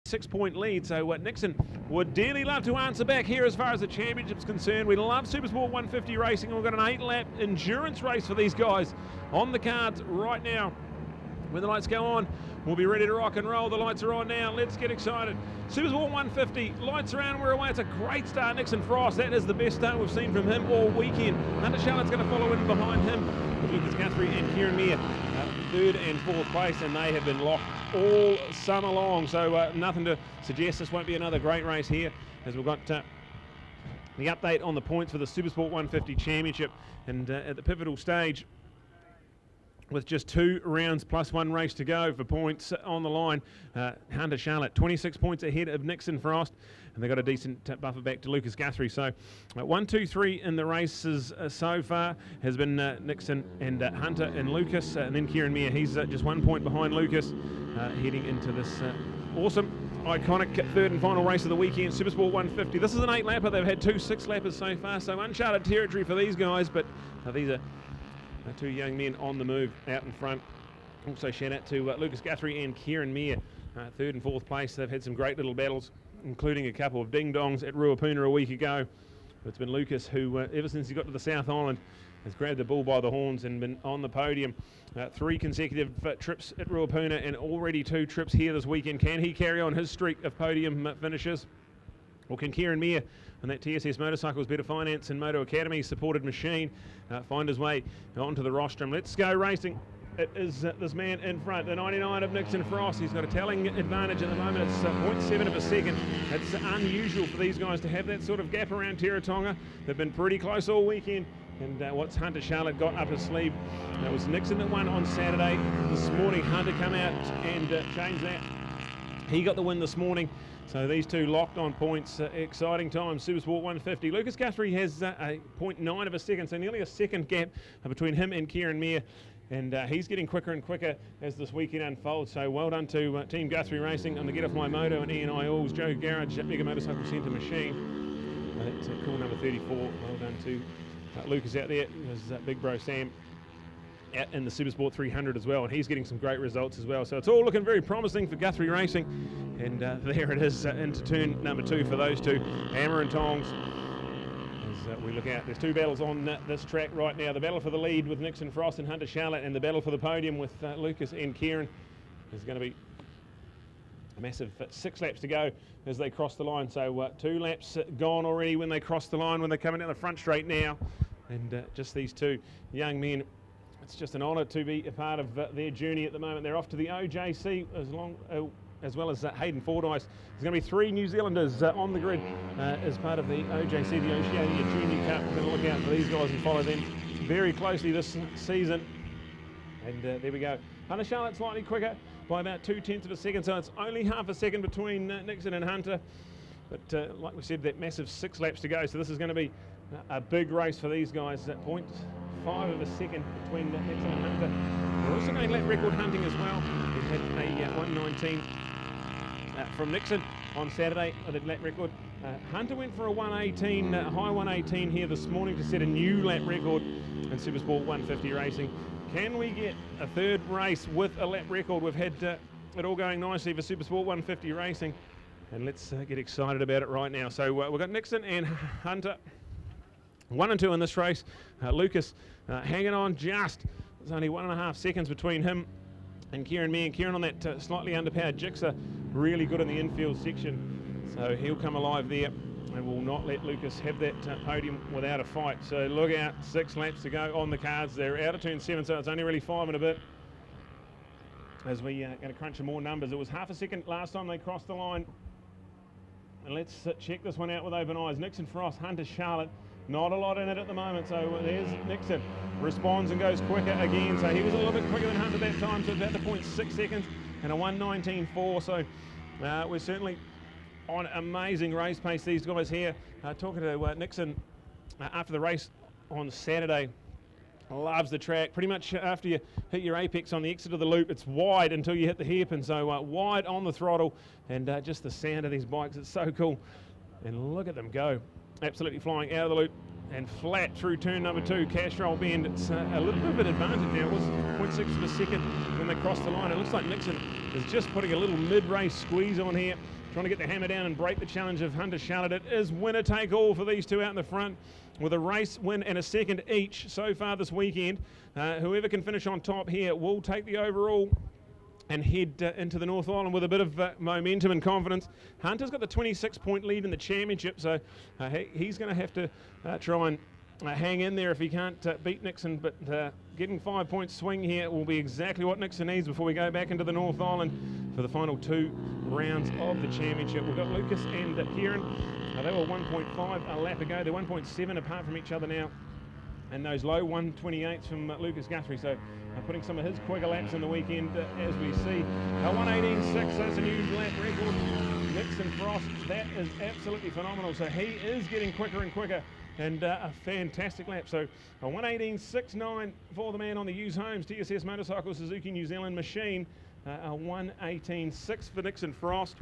6-point lead, so Nixon would dearly love to answer back here as far as the championship's concerned. We love Supersport 150 racing. We've got an 8-lap endurance race for these guys on the cards right now. When the lights go on, we'll be ready to rock and roll. The lights are on now. Let's get excited. Supersport 150, lights around and we're away. It's a great start. Nixon Frost, that is the best start we've seen from him all weekend. Hunter Charlotte's going to follow in behind him with Lucas Guthrie and Kieran Meyer, 3rd and 4th place, and they have been locked all summer long. So nothing to suggest this won't be another great race here, as we've got the update on the points for the Supersport 150 Championship. And at the pivotal stage, with just 2 rounds plus 1 race to go for points on the line, Hunter Charlotte 26 points ahead of Nixon Frost, and they've got a decent buffer back to Lucas Guthrie. So 1, 2, 3 in the races so far has been Nixon and Hunter and Lucas, and then Kieran Meyer, he's just 1 point behind Lucas, heading into this awesome, iconic 3rd and final race of the weekend, Supersport 150. This is an 8-lapper. They've had 2 6-lappers so far, so uncharted territory for these guys, but these are 2 young men on the move out in front. Also shout out to Lucas Guthrie and Kieran Meyer, 3rd and 4th place. They've had some great little battles, including a couple of ding-dongs at Ruapuna a week ago. But it's been Lucas who, ever since he got to the South Island, has grabbed the bull by the horns and been on the podium. 3 consecutive trips at Ruapuna and already 2 trips here this weekend. Can he carry on his streak of podium finishes? Or can Kieran Meyer and that TSS Motorcycles Better Finance and Moto Academy supported machine find his way onto the rostrum? Let's go racing. It is this man in front, the 99 of Nixon Frost. He's got a telling advantage at the moment. It's 0.7 of a second. It's unusual for these guys to have that sort of gap around Teretonga. They've been pretty close all weekend. And what's Hunter Charlotte got up his sleeve? It was Nixon that won on Saturday. This morning, Hunter come out and changed that. He got the win this morning. So these 2 locked on points. Exciting time, Supersport 150. Lucas Guthrie has a 0.9 of a second, so nearly a second gap between him and Kieran Meyer. And he's getting quicker and quicker as this weekend unfolds. So well done to Team Guthrie Racing on the Get Off My Moto and E&I Alls, Joe Garage, Mega Motorcycle Centre Machine. That's cool number 34. Well done to Lucas out there. There's Big Bro Sam out in the Supersport 300 as well, and he's getting some great results as well. So it's all looking very promising for Guthrie Racing, and there it is into turn number 2 for those 2, hammer and tongs. As we look out, there's 2 battles on this track right now. The battle for the lead with Nixon Frost and Hunter Charlotte, and the battle for the podium with Lucas and Kieran. There's going to be a massive 6 laps to go as they cross the line. So 2 laps gone already when they cross the line, when they're coming down the front straight now. And just these 2 young men, it's just an honour to be a part of their journey at the moment. They're off to the OJC as well as Hayden Fordyce. There's going to be 3 New Zealanders on the grid as part of the OJC, the Oceania Junior Cup. We're going to look out for these guys and follow them very closely this season. And there we go. Hunter Charlotte slightly quicker by about 0.2 of a second, so it's only half a second between Nixon and Hunter. But like we said, that massive 6 laps to go, so this is going to be a big race for these guys. 0.5 of a second between Nixon and Hunter. We're also going lap record hunting as well. We had a 119 from Nixon on Saturday at the lap record. Hunter went for a 118, high 118 here this morning to set a new lap record in Supersport 150 racing. Can we get a 3rd race with a lap record? We've had it all going nicely for Supersport 150 racing, and let's get excited about it right now. So we've got Nixon and Hunter 1 and 2 in this race. Lucas hanging on just. There's only 1.5 seconds between him and Kieran Meyer. Kieran on that slightly underpowered Gixxer, really good in the infield section. So he'll come alive there and will not let Lucas have that podium without a fight. So look out, 6 laps to go on the cards. They're out of turn 7, so it's only really 5 and a bit. As we going to crunch some more numbers. It was half a second last time they crossed the line. And let's check this one out with open eyes. Nixon Frost, Hunter Charlotte. Not a lot in it at the moment, so there's Nixon. Responds and goes quicker again, so he was a little bit quicker than Hunter that time, so it's about the 0.6 seconds and a 119.4, so we're certainly on amazing race pace, these guys here. Talking to Nixon after the race on Saturday, loves the track. Pretty much after you hit your apex on the exit of the loop, it's wide until you hit the hairpin, so wide on the throttle, and just the sound of these bikes, it's so cool. And look at them go. Absolutely flying out of the loop and flat through turn number 2, cash roll bend. It's a little bit of an advantage now. It was 0.6 of a second when they crossed the line. It looks like Nixon is just putting a little mid-race squeeze on here trying to get the hammer down and break the challenge of Hunter Charlotte. It is winner take all for these two out in the front, with a race win and a second each so far this weekend. Whoever can finish on top here will take the overall and head into the North Island with a bit of momentum and confidence. Hunter's got the 26-point lead in the championship, so he's going to have to try and hang in there if he can't beat Nixon, but getting 5 point swing here will be exactly what Nixon needs before we go back into the North Island for the final 2 rounds of the championship. We've got Lucas and Kieran. They were 1.5 a lap ago. They're 1.7 apart from each other now, and those low 128s from Lucas Guthrie, so putting some of his quicker laps in the weekend as we see. 1:18.6, that's a new lap record. Nixon Frost, that is absolutely phenomenal. So he is getting quicker and quicker, and a fantastic lap. So a 1:18.69 for the man on the Hughes Holmes TSS Motorcycle Suzuki New Zealand machine. A 1:18.6 for Nixon Frost,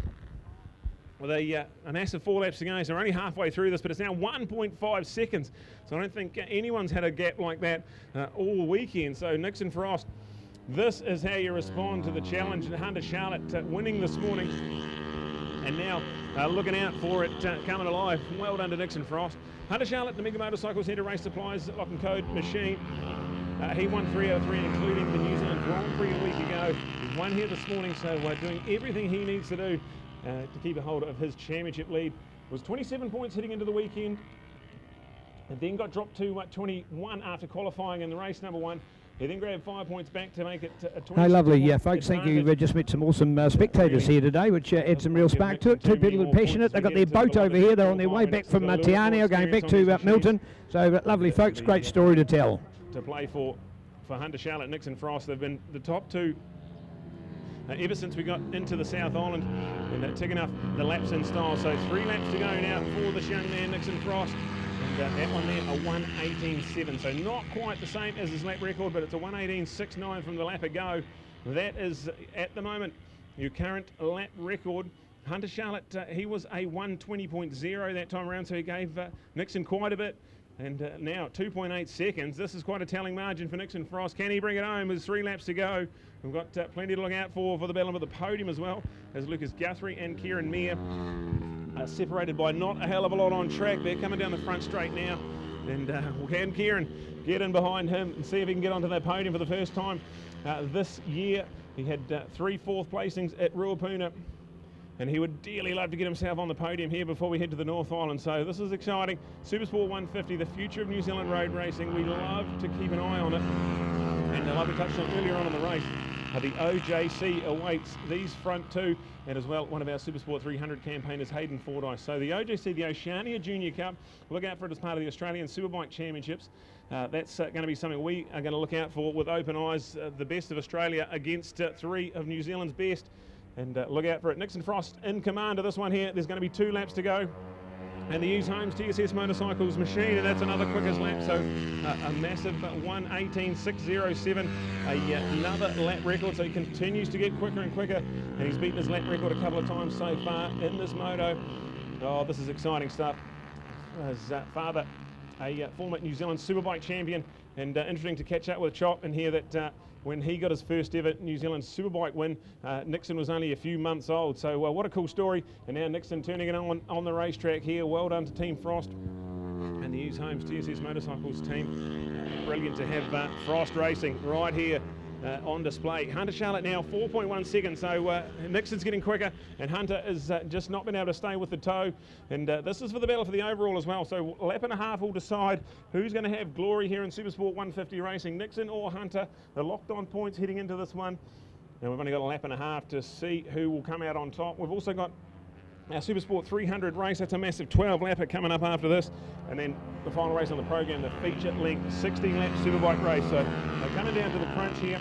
with a massive 4 laps to go. So we're only halfway through this, but it's now 1.5 seconds. So I don't think anyone's had a gap like that all weekend. So Nixon Frost, this is how you respond to the challenge. Hunter Charlotte winning this morning, and now looking out for it coming alive. Well done to Nixon Frost. Hunter Charlotte, the Mega Motorcycles Centre Race Supplies Lock and Code machine. He won 303, including the New Zealand Grand Prix a week ago. He's won here this morning, so doing everything he needs to do to keep a hold of his championship lead. It was 27 points heading into the weekend, and then got dropped to 21 after qualifying in the race number 1. He then grabbed 5 points back to make it a 20. Hey, lovely, yeah, folks. Thank you. We've just met some awesome spectators here today, which adds some real spark to it. 2 people who are passionate. They've got their boat over here. They're on their way back from Te Anau, going back to Milton. So lovely, folks. Great story to tell. To play for Hunter Charlotte and Nixon Frost. They've been the top 2 ever since we got into the South Island, and ticking up the laps in style. So 3 laps to go now for this young man, Nixon Frost. And that one there, a 1:18.7. So not quite the same as his lap record, but it's a 1:18.69 from the lap ago. That is, at the moment, your current lap record. Hunter Charlotte, he was a 1:20.0 that time around, so he gave Nixon quite a bit. And now 2.8 seconds. This is quite a telling margin for Nixon Frost. Can he bring it home? There's 3 laps to go. We've got plenty to look out for the battle of the podium as well, as Lucas Guthrie and Kieran Meyer are separated by not a hell of a lot on track. They're coming down the front straight now. And can Kieran get in behind him and see if he can get onto that podium for the first time this year? He had 3 4th placings at Ruapuna, and he would dearly love to get himself on the podium here before we head to the North Island. So this is exciting. Supersport 150, the future of New Zealand road racing. We love to keep an eye on it. And like we touched on earlier on in the race, the OJC awaits these front 2, and as well one of our Supersport 300 campaigners, Hayden Fordyce. So the OJC, the Oceania Junior Cup, look out for it as part of the Australian Superbike Championships. That's going to be something we are going to look out for with open eyes. The best of Australia against 3 of New Zealand's best. And look out for it. Nixon Frost in command of this one here. There's going to be 2 laps to go. And the Hughes Holmes TSS Motorcycles machine, and that's another quickest lap. So a massive 1:18.607, another lap record. So he continues to get quicker and quicker, and he's beaten his lap record a couple of times so far in this moto. Oh, this is exciting stuff. His father, a former New Zealand Superbike champion, and interesting to catch up with Chop and hear that when he got his first ever New Zealand Superbike win, Nixon was only a few months old. So what a cool story. And now Nixon turning it on the racetrack here. Well done to Team Frost and the Hughes Holmes TSS Motorcycles team. Brilliant to have Frost racing right here on display. Hunter Charlotte now 4.1 seconds, so Nixon's getting quicker, and Hunter is just not been able to stay with the toe, and this is for the battle for the overall as well. So lap and a half will decide who's going to have glory here in Supersport 150 racing, Nixon or Hunter. They're locked on points heading into this one, and we've only got a lap and a half to see who will come out on top. We've also got our Supersport 300 race. That's a massive 12-lapper coming up after this, and then the final race on the program, the feature-length 16-lap Superbike race. So they're coming down to the crunch here.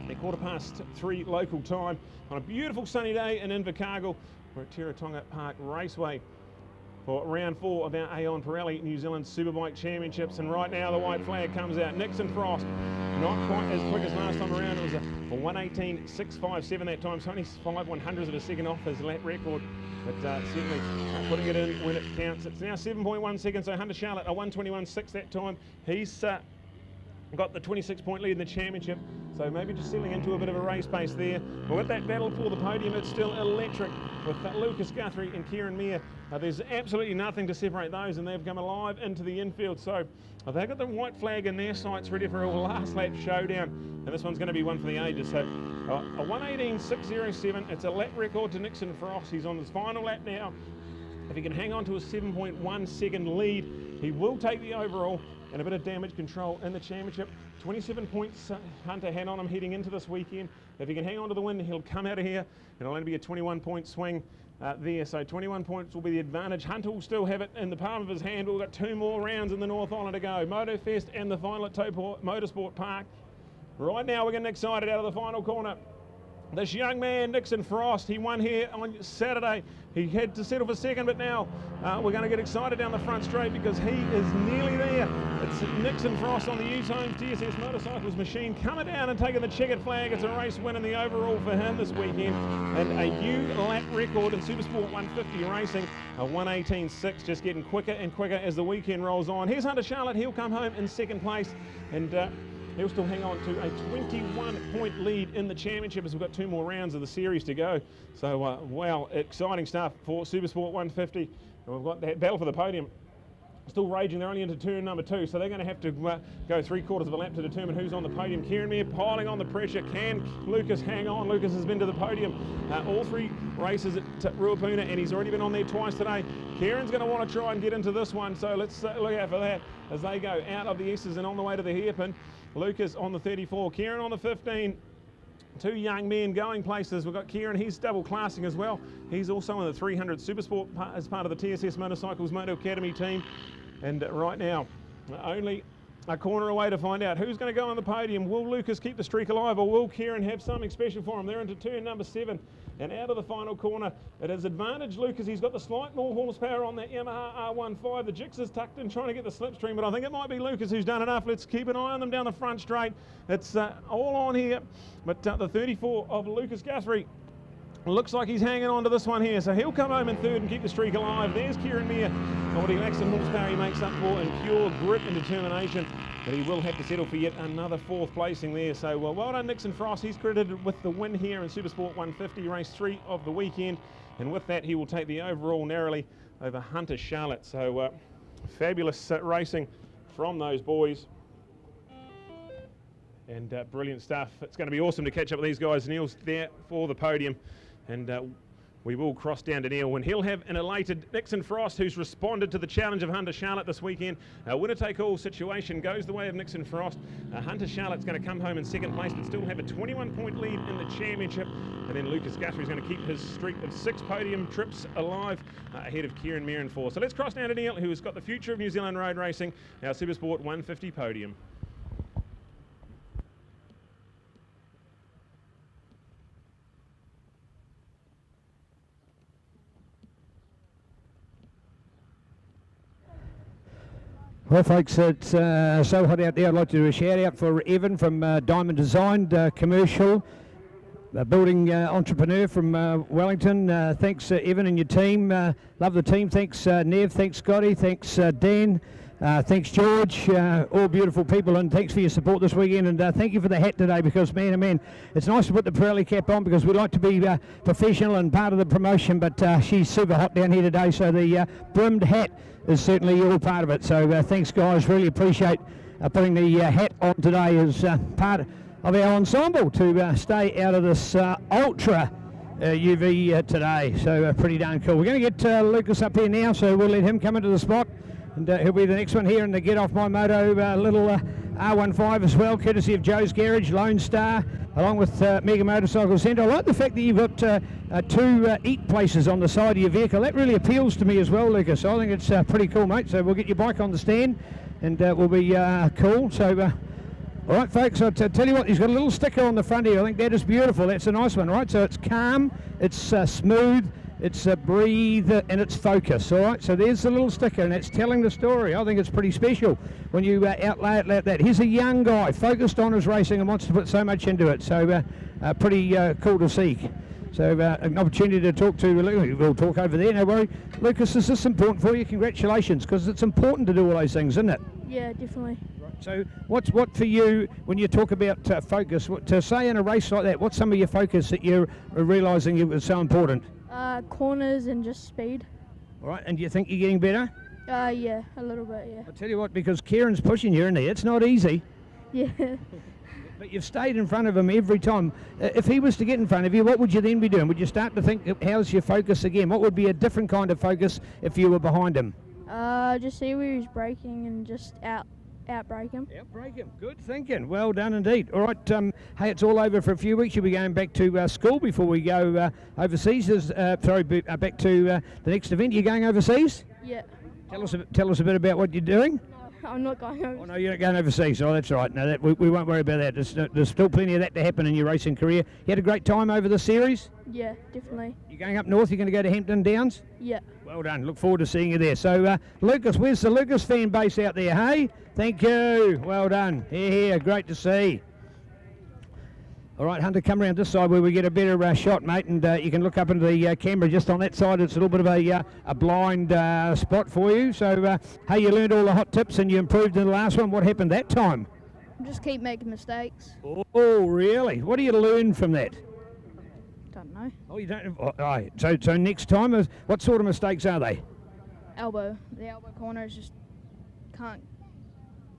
They're 3:15 local time on a beautiful sunny day in Invercargill. We're at Teretonga Park Raceway for round 4 of our Aon Pirelli New Zealand Superbike Championships. And right now the white flag comes out. Nixon Frost, not quite as quick as last time around. It was a 1:18.657 that time, so only 5/100ths of a second off his lap record. But certainly putting it in when it counts. It's now 7.1 seconds, so Hunter Charlotte, a 1:21.6 that time. He's got the 26-point lead in the championship, so maybe just settling into a bit of a race pace there. But with that battle for the podium, it's still electric with Lucas Guthrie and Kieran Meyer. There's absolutely nothing to separate those, and they've come alive into the infield. So they've got the white flag in their sights ready for a last lap showdown, and this one's going to be one for the ages. So a 1:18.607, it's a lap record to Nixon Frost. He's on his final lap now. If he can hang on to a 7.1 second lead, he will take the overall, and a bit of damage control in the championship. 27 points Hunter had on him heading into this weekend. If he can hang on to the win, he'll come out of here. It'll only be a 21-point swing there, so 21 points will be the advantage. Hunter will still have it in the palm of his hand. We've got 2 more rounds in the North Island to go. MotoFest and the final at Toport Motorsport Park. Right now we're getting excited out of the final corner. This young man, Nixon Frost, he won here on Saturday. He had to settle for second, but now we're going to get excited down the front straight because he is nearly there. It's Nixon Frost on the U-Tones TSS Motorcycles machine coming down and taking the checkered flag. It's a race win in the overall for him this weekend, and a new lap record in Supersport 150 racing, a 1:18.6, just getting quicker and quicker as the weekend rolls on. Here's Hunter Charlotte. He'll come home in second place, and he'll still hang on to a 21-point lead in the championship as we've got 2 more rounds of the series to go. So, wow, exciting stuff for Supersport 150. And we've got that battle for the podium still raging. They're only into turn number 2, so they're going to have to go 3/4 of a lap to determine who's on the podium. Kieran Meyer piling on the pressure. Can Lucas hang on? Lucas has been to the podium all 3 races at Ruapuna, and he's already been on there twice today. Kieran's going to want to try and get into this one, so let's look out for that as they go out of the S's and on the way to the hairpin. Lucas on the 34, Kieran on the 15. 2 young men going places. We've got Kieran, he's double classing as well. He's also in the 300 Supersport as part of the TSS Motorcycles Moto Academy team. And right now, only a corner away to find out who's going to go on the podium. Will Lucas keep the streak alive, or will Kieran have something special for him? They're into turn number 7 and out of the final corner. It is advantage Lucas. He's got the slight more horsepower on that Yamaha R15. The Jix is tucked in trying to get the slipstream, but I think it might be Lucas who's done enough. Let's keep an eye on them down the front straight. It's all on here, but the 34 of Lucas Guthrie looks like he's hanging on to this one here, so he'll come home in third and keep the streak alive. There's Kieran Meyer. What he lacks in horsepower, he makes up for in pure grit and determination, but he will have to settle for yet another 4th placing there. So well done Nixon Frost. He's credited with the win here in Supersport 150, race 3 of the weekend, and with that he will take the overall narrowly over Hunter Charlotte. So fabulous racing from those boys. And brilliant stuff. It's going to be awesome to catch up with these guys. Neil's there for the podium, and we will cross down to Neil when he'll have an elated Nixon Frost, who's responded to the challenge of Hunter Charlotte this weekend. Winner-take-all situation goes the way of Nixon Frost. Hunter Charlotte's going to come home in 2nd place, but still have a 21-point lead in the championship. And then Lucas Guthrie's going to keep his streak of 6 podium trips alive ahead of Kieran Meyer in 4. So let's cross down to Neil, who has got the future of New Zealand road racing, our Supersport 150 podium. Well, folks, it's so hot out there. I'd like to do a shout out for Evan from Diamond Design Commercial, building entrepreneur from Wellington. Thanks, Evan and your team. Love the team. Thanks, Nev. Thanks, Scotty. Thanks, Dan. Thanks, George. All beautiful people, and thanks for your support this weekend. And thank you for the hat today, because man, oh man, it's nice to put the Pirelli cap on because we like to be professional and part of the promotion. But she's super hot down here today, so the brimmed hat is certainly all part of it. So thanks, guys. Really appreciate putting the hat on today as part of our ensemble to stay out of this ultra UV today. So pretty darn cool. We're going to get Lucas up here now, so we'll let him come into the spot. And he'll be the next one here in the Get Off My Moto little R15 as well, courtesy of Joe's Garage, Lone Star, along with Mega Motorcycle Centre. I like the fact that you've got 2 eat places on the side of your vehicle. That really appeals to me as well, Lucas. I think it's pretty cool, mate. So we'll get your bike on the stand, and we'll be cool. So, all right, folks, I'll tell you what, he's got a little sticker on the front here. I think that is beautiful. That's a nice one, right? So it's calm, it's smooth, it's breathe, and it's focus. All right, so there's the little sticker, and it's telling the story. I think it's pretty special when you outlay it like that. Here's a young guy focused on his racing and wants to put so much into it. So pretty cool to see. So an opportunity to talk to Lucas. We'll talk over there, no worry. Lucas, is this important for you? Congratulations, because it's important to do all those things, isn't it? Yeah, definitely. Right. So what for you when you talk about focus? To say in a race like that, what's some of your focus that you're realising it was so important? Corners and just speed. All right, and do you think you're getting better? Yeah, a little bit, yeah. I'll tell you what, because Kieran's pushing you, isn't he? It's not easy. Yeah. But you've stayed in front of him every time. If he was to get in front of you, what would you then be doing? Would you start to think, how's your focus again? What would be a different kind of focus if you were behind him? Just see where he's braking and just outbrake him. Outbrake him. Good thinking. Well done indeed. All right. Hey, it's all over for a few weeks. You'll be going back to school before we go overseas. Back to the next event. You're going overseas? Yeah. Tell us a bit about what you're doing. No, I'm not going overseas. Oh no, you're not going overseas. Oh, that's right. No, we won't worry about that. There's still plenty of that to happen in your racing career. You had a great time over the series? Yeah, definitely. You're going up north. You're going to go to Hampton Downs? Yeah. Well done. Look forward to seeing you there. So, Lucas, where's the Lucas fan base out there, hey? Thank you. Well done. Here. Great to see. All right, Hunter, come around this side where we get a better shot, mate, and you can look up into the camera just on that side. It's a little bit of a blind spot for you. So, hey, you learned all the hot tips and you improved in the last one. What happened that time? Just keep making mistakes. Oh, really? What do you learn from that? Don't know. Oh, you don't? Oh, right. So next time, what sort of mistakes are they? Elbow. The elbow corners just can't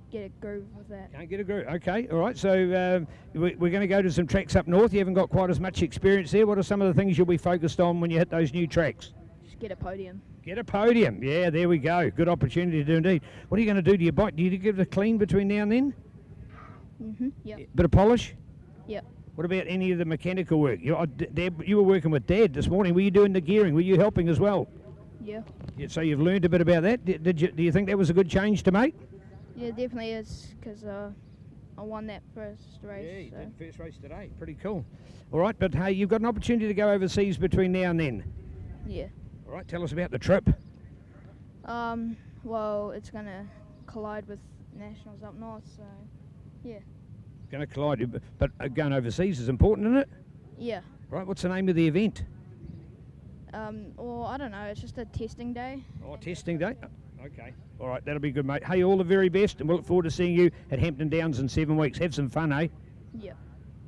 get a groove with that. Can't get a groove. Okay, all right. So we're going to go to some tracks up north. You haven't got quite as much experience there. What are some of the things you'll be focused on when you hit those new tracks? Just get a podium. Get a podium. Yeah, there we go. Good opportunity to do indeed. What are you going to do to your bike? Do you give it a clean between now and then? Yep. Bit of polish? Yep. What about any of the mechanical work? You were working with Dad this morning. Were you doing the gearing? Were you helping as well? Yeah. So you've learned a bit about that. Do you think that was a good change to make? Yeah, definitely is, because I won that first race. Yeah, you so. did first race today. Pretty cool. All right, but hey, you've got an opportunity to go overseas between now and then. Yeah. All right, tell us about the trip. Well, it's going to collide with nationals up north, so yeah. Going to collide, but going overseas is important, isn't it? Yeah. Right, what's the name of the event? Well, I don't know, it's just a testing day. Oh, testing day? Okay. All right, that'll be good, mate. Hey, all the very best, and we'll look forward to seeing you at Hampton Downs in 7 weeks. Have some fun, eh? Yeah.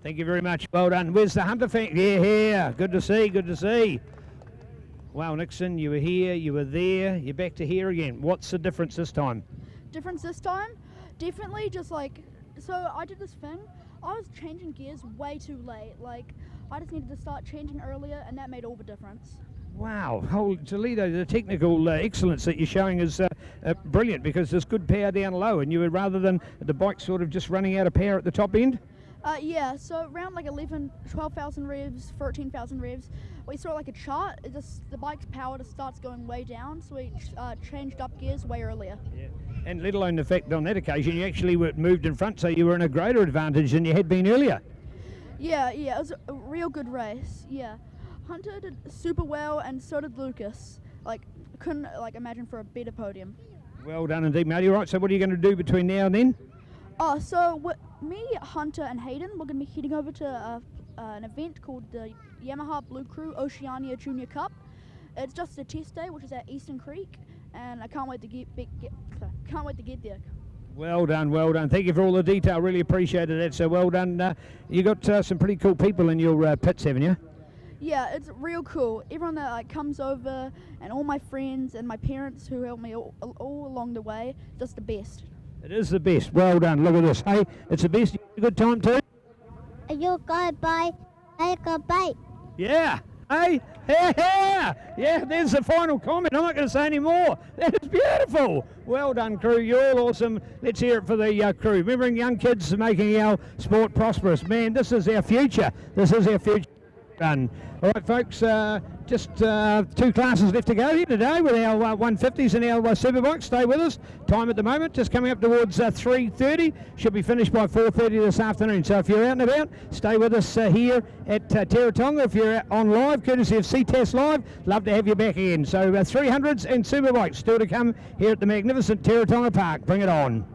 Thank you very much. Well done. Where's the Hunter fan? Yeah, here. Good to see, good to see. Wow, Nixon, you were here, you were there, you're back to here again. What's the difference this time? Difference this time? Definitely just like, so I did this thing, I was changing gears way too late. Like, I just needed to start changing earlier, and that made all the difference. Wow, Toledo, the technical excellence that you're showing is brilliant, because there's good power down low, and you would, rather than the bike sort of just running out of power at the top end? Yeah, so around like 12,000 revs, 13,000 revs, we saw like a chart, the bike's power just starts going way down, so we changed up gears way earlier. Yeah. And let alone the fact on that occasion you actually were moved in front, so you were in a greater advantage than you had been earlier. Yeah, it was a real good race, yeah. Hunter did super well, and so did Lucas. Like, couldn't imagine for a better podium. Well done indeed, matey. Right, so what are you going to do between now and then? So me, Hunter, and Hayden, we're going to be heading over to an event called the Yamaha Blue Crew Oceania Junior Cup. It's just a test day, which is at Eastern Creek, and I can't wait to get there. Well done, well done. Thank you for all the detail. Really appreciated that. So well done. You got some pretty cool people in your pits, haven't you? Yeah, it's real cool. Everyone that comes over, and all my friends and my parents who helped me all along the way, just the best. It is the best. Well done. Look at this. Hey, it's the best. You had a good time too? You go by, I go by. Yeah. Hey, yeah, there's the final comment. I'm not going to say any more. That is beautiful. Well done, crew. You're all awesome. Let's hear it for the crew. Remembering young kids making our sport prosperous. Man, this is our future. This is our future. Done. All right, folks, just 2 classes left to go here today with our 150s and our superbikes. Stay with us. Time at the moment just coming up towards 3:30. Should be finished by 4:30 this afternoon. So if you're out and about, stay with us here at Teretonga. If you're on live, courtesy of Ctas Live, love to have you back again. So 300s and superbikes still to come here at the magnificent Teretonga Park. Bring it on.